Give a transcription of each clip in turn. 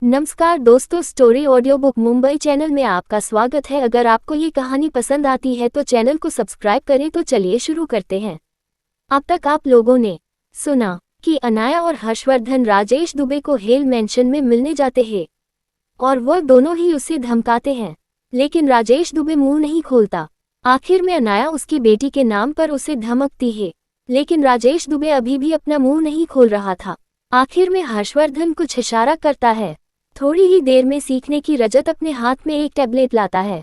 नमस्कार दोस्तों, story audio book Mumbai channel में आपका स्वागत है। अगर आपको ये कहानी पसंद आती है तो चैनल को सब्सक्राइब करें। तो चलिए शुरू करते हैं। अब तक आप लोगों ने सुना कि अनाया और हर्षवर्धन राजेश दुबे को हेल मेंशन में मिलने जाते हैं और वह दोनों ही उसे धमकाते हैं, लेकिन राजेश दुबे मुंह नहीं खोलता। आखिर में अनाया उसकी बेटी के नाम पर उसे धमकती है, लेकिन राजेश दुबे अभी भी अपना मुंह नहीं खोल रहा था। आखिर में हर्षवर्धन कुछ इशारा करता है। थोड़ी ही देर में सीखने की रजत अपने हाथ में एक टैबलेट लाता है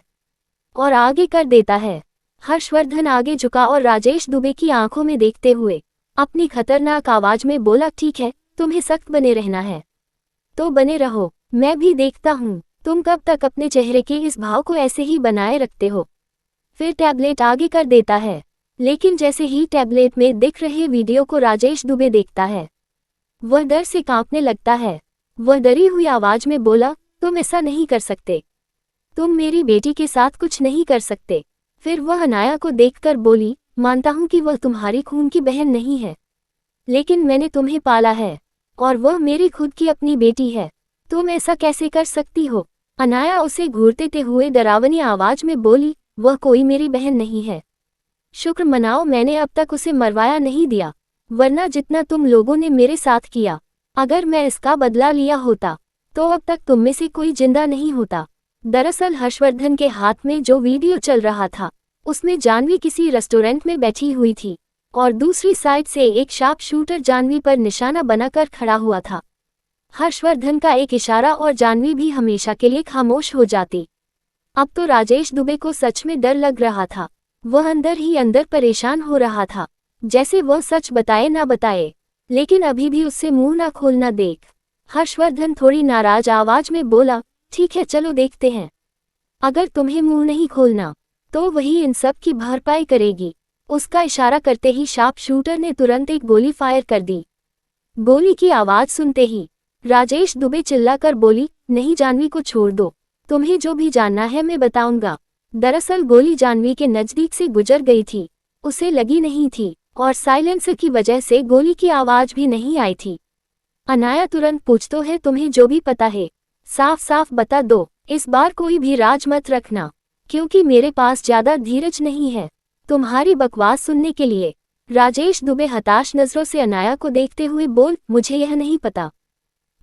और आगे कर देता है। हर्षवर्धन आगे झुका और राजेश दुबे की आंखों में देखते हुए अपनी खतरनाक आवाज में बोला, ठीक है, तुम्हें सख्त बने रहना है तो बने रहो, मैं भी देखता हूँ तुम कब तक अपने चेहरे के इस भाव को ऐसे ही बनाए रखते हो। फिर टैबलेट आगे कर देता है, लेकिन जैसे ही टैबलेट में दिख रहे वीडियो को राजेश दुबे देखता है, वह डर से कांपने लगता है। वह डरी हुई आवाज में बोला, तुम ऐसा नहीं कर सकते, तुम मेरी बेटी के साथ कुछ नहीं कर सकते। फिर वह अनाया को देखकर बोली, मानता हूं कि वह तुम्हारी खून की बहन नहीं है, लेकिन मैंने तुम्हें पाला है और वह मेरी खुद की अपनी बेटी है। तुम ऐसा कैसे कर सकती हो? अनाया उसे घूरते हुए डरावनी आवाज में बोली, वह कोई मेरी बहन नहीं है। शुक्र मनाओ मैंने अब तक उसे मरवाया नहीं दिया, वरना जितना तुम लोगों ने मेरे साथ किया, अगर मैं इसका बदला लिया होता तो अब तक तुम में से कोई जिंदा नहीं होता। दरअसल हर्षवर्धन के हाथ में जो वीडियो चल रहा था उसमें जानवी किसी रेस्टोरेंट में बैठी हुई थी और दूसरी साइड से एक शार्प शूटर जानवी पर निशाना बनाकर खड़ा हुआ था। हर्षवर्धन का एक इशारा और जानवी भी हमेशा के लिए खामोश हो जाती। अब तो राजेश दुबे को सच में डर लग रहा था। वह अंदर ही अंदर परेशान हो रहा था, जैसे वह सच बताए ना बताए, लेकिन अभी भी उससे मुंह ना खोलना देख हर्षवर्धन थोड़ी नाराज आवाज में बोला, ठीक है चलो देखते हैं। अगर तुम्हें मुंह नहीं खोलना तो वही इन सब की भरपाई करेगी। उसका इशारा करते ही शार्प शूटर ने तुरंत एक गोली फायर कर दी। गोली की आवाज सुनते ही राजेश दुबे चिल्लाकर बोली, नहीं जानवी को छोड़ दो, तुम्हें जो भी जानना है मैं बताऊंगा। दरअसल गोली जानवी के नजदीक से गुजर गई थी, उसे लगी नहीं थी और साइलेंसर की वजह से गोली की आवाज भी नहीं आई थी। अनाया तुरंत पूछतो है, तुम्हें जो भी पता है साफ साफ बता दो, इस बार कोई भी राज मत रखना, क्योंकि मेरे पास ज्यादा धीरज नहीं है तुम्हारी बकवास सुनने के लिए। राजेश दुबे हताश नजरों से अनाया को देखते हुए बोल, मुझे यह नहीं पता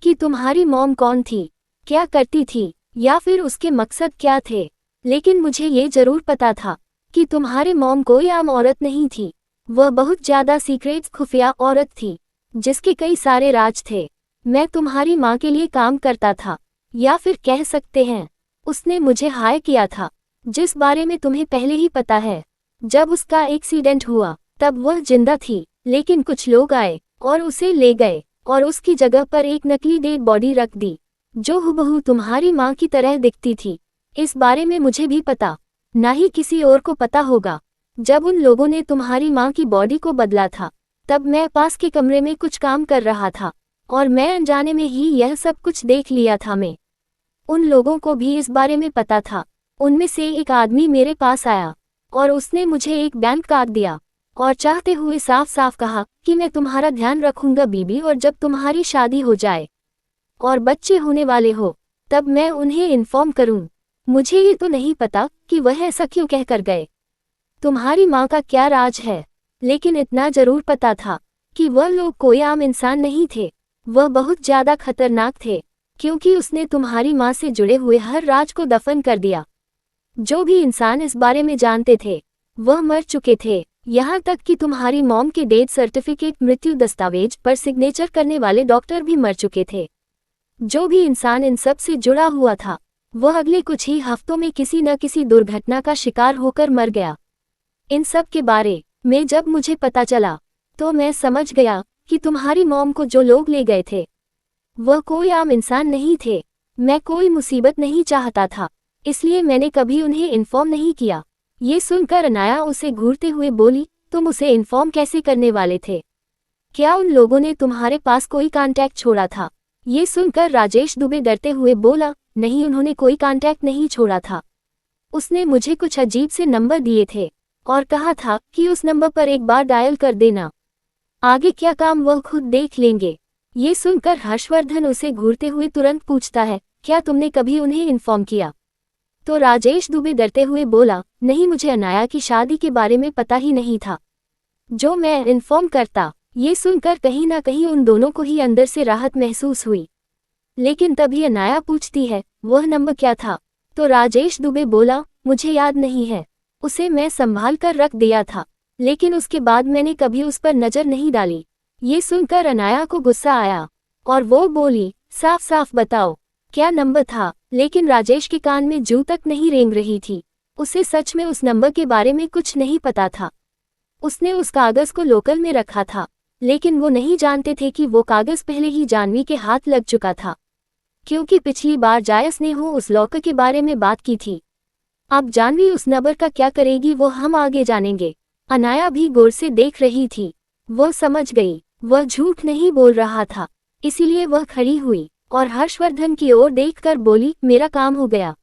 कि तुम्हारी मॉम कौन थी, क्या करती थी या फिर उसके मकसद क्या थे, लेकिन मुझे ये जरूर पता था कि तुम्हारे मॉम कोई आम औरत नहीं थी। वह बहुत ज्यादा सीक्रेट खुफिया औरत थी जिसके कई सारे राज थे। मैं तुम्हारी माँ के लिए काम करता था, या फिर कह सकते हैं उसने मुझे हायर किया था, जिस बारे में तुम्हें पहले ही पता है। जब उसका एक्सीडेंट हुआ तब वह जिंदा थी, लेकिन कुछ लोग आए और उसे ले गए और उसकी जगह पर एक नकली डेड बॉडी रख दी जो हुबहू तुम्हारी माँ की तरह दिखती थी। इस बारे में मुझे भी पता, ना ही किसी और को पता होगा। जब उन लोगों ने तुम्हारी माँ की बॉडी को बदला था तब मैं पास के कमरे में कुछ काम कर रहा था और मैं अनजाने में ही यह सब कुछ देख लिया था। मैं उन लोगों को भी इस बारे में पता था। उनमें से एक आदमी मेरे पास आया और उसने मुझे एक बैंक कार्ड दिया और चाहते हुए साफ साफ कहा कि मैं तुम्हारा ध्यान रखूंगा बीबी, और जब तुम्हारी शादी हो जाए और बच्चे होने वाले हो तब मैं उन्हें इन्फॉर्म करूं। मुझे ये तो नहीं पता कि वह ऐसा क्यों कहकर गए, तुम्हारी माँ का क्या राज है, लेकिन इतना जरूर पता था कि वह लोग कोई आम इंसान नहीं थे। वह बहुत ज्यादा खतरनाक थे, क्योंकि उसने तुम्हारी माँ से जुड़े हुए हर राज को दफन कर दिया। जो भी इंसान इस बारे में जानते थे वह मर चुके थे, यहाँ तक कि तुम्हारी मॉम के डेथ सर्टिफिकेट मृत्यु दस्तावेज पर सिग्नेचर करने वाले डॉक्टर भी मर चुके थे। जो भी इंसान इन सब से जुड़ा हुआ था वह अगले कुछ ही हफ्तों में किसी न किसी दुर्घटना का शिकार होकर मर गया। इन सब के बारे में जब मुझे पता चला तो मैं समझ गया कि तुम्हारी मॉम को जो लोग ले गए थे वह कोई आम इंसान नहीं थे। मैं कोई मुसीबत नहीं चाहता था, इसलिए मैंने कभी उन्हें इन्फॉर्म नहीं किया। ये सुनकर अनाया उसे घूरते हुए बोली, तुम उसे इन्फॉर्म कैसे करने वाले थे? क्या उन लोगों ने तुम्हारे पास कोई कांटेक्ट छोड़ा था? ये सुनकर राजेश दुबे डरते हुए बोला, नहीं, उन्होंने कोई कांटेक्ट नहीं छोड़ा था। उसने मुझे कुछ अजीब से नंबर दिए थे और कहा था कि उस नंबर पर एक बार डायल कर देना, आगे क्या काम वह खुद देख लेंगे। ये सुनकर हर्षवर्धन उसे घूरते हुए तुरंत पूछता है, क्या तुमने कभी उन्हें इन्फॉर्म किया? तो राजेश दुबे डरते हुए बोला, नहीं, मुझे अनाया की शादी के बारे में पता ही नहीं था। जो मैं इन्फॉर्म करता। ये सुनकर कहीं ना कहीं उन दोनों को ही अंदर से राहत महसूस हुई। लेकिन तभी अनाया पूछती है, वह नंबर क्या था? तो राजेश दुबे बोला, मुझे याद नहीं है, उसे मैं संभाल कर रख दिया था, लेकिन उसके बाद मैंने कभी उस पर नजर नहीं डाली। ये सुनकर अनाया को गुस्सा आया और वो बोली, साफ साफ बताओ, क्या नंबर था? लेकिन राजेश के कान में जू तक नहीं रेंग रही थी। उसे सच में उस नंबर के बारे में कुछ नहीं पता था। उसने उस कागज को लोकल में रखा था, लेकिन वो नहीं जानते थे कि वो कागज पहले ही जाह्नवी के हाथ लग चुका था, क्योंकि पिछली बार जायस ने उस लॉकर के बारे में बात की थी। अब जाह्नवी उस नंबर का क्या करेगी वो हम आगे जानेंगे। अनाया भी गौर से देख रही थी। वो समझ गई, वह झूठ नहीं बोल रहा था, इसीलिए वह खड़ी हुई और हर्षवर्धन की ओर देखकर बोली, मेरा काम हो गया,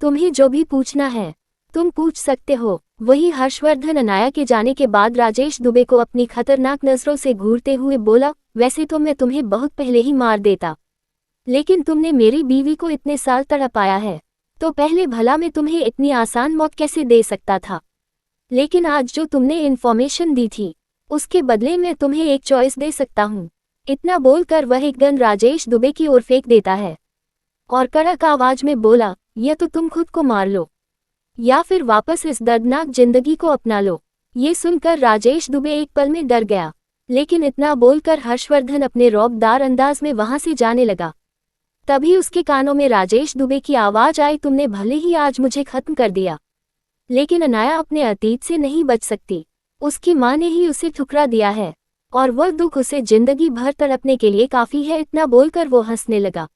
तुम्हें जो भी पूछना है तुम पूछ सकते हो। वही हर्षवर्धन अनाया के जाने के बाद राजेश दुबे को अपनी खतरनाक नजरों से घूरते हुए बोला, वैसे तो मैं तुम्हें बहुत पहले ही मार देता, लेकिन तुमने मेरी बीवी को इतने साल तड़पाया है, तो पहले भला मैं तुम्हें इतनी आसान मौत कैसे दे सकता था? लेकिन आज जो तुमने इन्फॉर्मेशन दी थी, उसके बदले में तुम्हें एक चॉइस दे सकता हूँ। इतना बोलकर वह एक गन राजेश दुबे की ओर फेंक देता है और कड़क आवाज में बोला, यह तो तुम खुद को मार लो या फिर वापस इस दर्दनाक जिंदगी को अपना लो। ये सुनकर राजेश दुबे एक पल में डर गया, लेकिन इतना बोलकर हर्षवर्धन अपने रौबदार अंदाज में वहां से जाने लगा। तभी उसके कानों में राजेश दुबे की आवाज आई, तुमने भले ही आज मुझे खत्म कर दिया, लेकिन अनाया अपने अतीत से नहीं बच सकती। उसकी माँ ने ही उसे ठुकरा दिया है और वह दुख उसे जिंदगी भर तड़पने के लिए काफी है। इतना बोलकर वो हंसने लगा।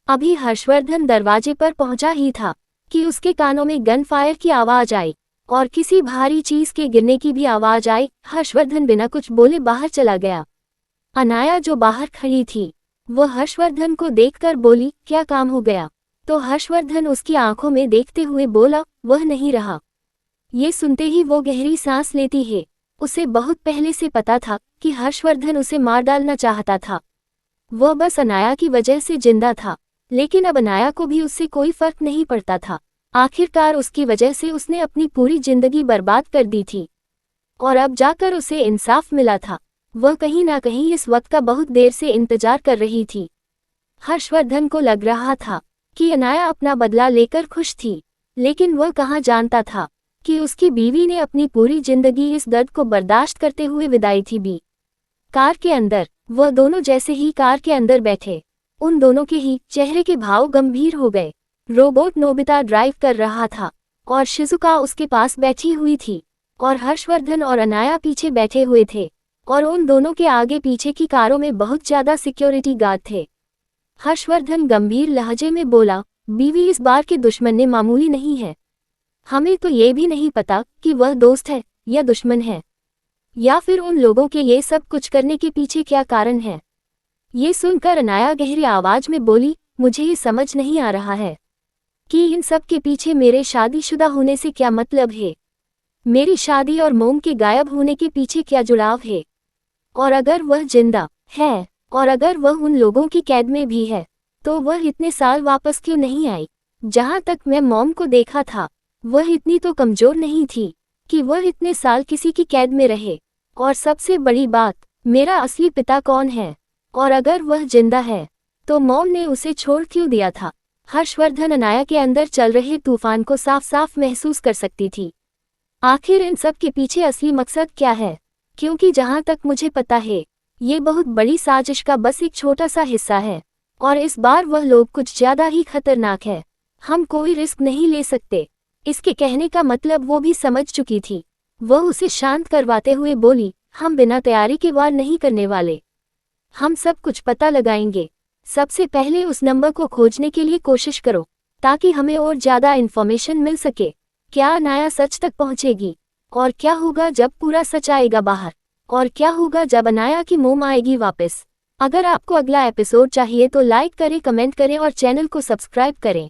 अभी हर्षवर्धन दरवाजे पर पहुंचा ही था कि उसके कानों में गन फायर की आवाज आई और किसी भारी चीज के गिरने की भी आवाज आई। हर्षवर्धन बिना कुछ बोले बाहर चला गया। अनाया जो बाहर खड़ी थी वो हर्षवर्धन को देखकर बोली, क्या काम हो गया? तो हर्षवर्धन उसकी आंखों में देखते हुए बोला, वह नहीं रहा। ये सुनते ही वो गहरी सांस लेती है। उसे बहुत पहले से पता था कि हर्षवर्धन उसे मार डालना चाहता था। वह बस अनाया की वजह से जिंदा था, लेकिन अब अनाया को भी उससे कोई फर्क नहीं पड़ता था। आखिरकार उसकी वजह से उसने अपनी पूरी जिंदगी बर्बाद कर दी थी और अब जाकर उसे इंसाफ मिला था। वह कहीं ना कहीं इस वक्त का बहुत देर से इंतजार कर रही थी। हर्षवर्धन को लग रहा था कि अनाया अपना बदला लेकर खुश थी, लेकिन वह कहाँ जानता था कि उसकी बीवी ने अपनी पूरी जिंदगी इस दर्द को बर्दाश्त करते हुए बिताई थी भी। कार के अंदर वह दोनों जैसे ही कार के अंदर बैठे, उन दोनों के ही चेहरे के भाव गंभीर हो गए। रोबोट नोबिता ड्राइव कर रहा था और शिजुका उसके पास बैठी हुई थी और हर्षवर्धन और अनाया पीछे बैठे हुए थे और उन दोनों के आगे पीछे की कारों में बहुत ज्यादा सिक्योरिटी गार्ड थे। हर्षवर्धन गंभीर लहजे में बोला, बीवी इस बार के दुश्मन ने मामूली नहीं है। हमें तो ये भी नहीं पता कि वह दोस्त है या दुश्मन है, या फिर उन लोगों के ये सब कुछ करने के पीछे क्या कारण है। ये सुनकर अनाया गहरी आवाज में बोली, मुझे ये समझ नहीं आ रहा है कि इन सब के पीछे मेरे शादीशुदा होने से क्या मतलब है। मेरी शादी और मोम के गायब होने के पीछे क्या जुड़ाव है? और अगर वह जिंदा है और अगर वह उन लोगों की कैद में भी है, तो वह इतने साल वापस क्यों नहीं आई? जहां तक मैं मोम को देखा था, वह इतनी तो कमजोर नहीं थी कि वह इतने साल किसी की कैद में रहे। और सबसे बड़ी बात, मेरा असली पिता कौन है? और अगर वह जिंदा है तो मॉम ने उसे छोड़ क्यों दिया था? हर्षवर्धन अनाया के अंदर चल रहे तूफान को साफ साफ महसूस कर सकती थी। आखिर इन सब के पीछे असली मकसद क्या है? क्योंकि जहां तक मुझे पता है, ये बहुत बड़ी साजिश का बस एक छोटा सा हिस्सा है और इस बार वह लोग कुछ ज्यादा ही खतरनाक है। हम कोई रिस्क नहीं ले सकते। इसके कहने का मतलब वो भी समझ चुकी थी। वह उसे शांत करवाते हुए बोली, हम बिना तैयारी के वार नहीं करने वाले। हम सब कुछ पता लगाएंगे। सबसे पहले उस नंबर को खोजने के लिए कोशिश करो ताकि हमें और ज्यादा इन्फॉर्मेशन मिल सके। क्या अनाया सच तक पहुंचेगी? और क्या होगा जब पूरा सच आएगा बाहर? और क्या होगा जब अनाया की मोम आएगी वापस? अगर आपको अगला एपिसोड चाहिए तो लाइक करें, कमेंट करें और चैनल को सब्सक्राइब करें।